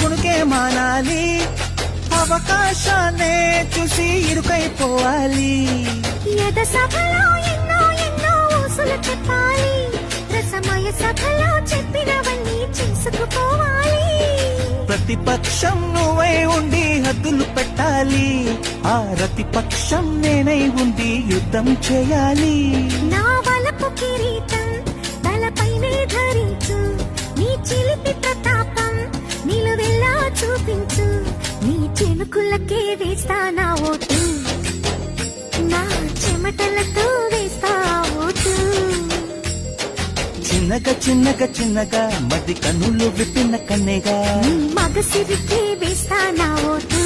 కునుకే మానాలి, అవకాశాన్నే చూసి ఇరుకైపోవాలి. యద సభలో ఎన్నో ఎన్నో ఊసులు చెప్పాలి, రసమయ సభలో చెప్పినవన్నీ చేసుకుపోవాలి. ప్రతిపక్షం నువ్వై ఉండి హద్దులు పెట్టాలి, ఆ ప్రతిపక్షం నేనై ఉండి యుద్ధం చేయాలి. నా వలపు కిరీటం తలపైనే ధరించు, నీ చిలిపి ప్రతాపం నిలువెల్లా చూపించు, నీ చెనుకులకే వేస్తా నా ఓటు, నా చెమటలతో వేస్తా ఓటు. చిన్నగా చిన్నగా చిన్నగా మది కన్నులు విప్పిన కన్నెగా, నీ మగసిరికే వేస్తా నా ఓటు.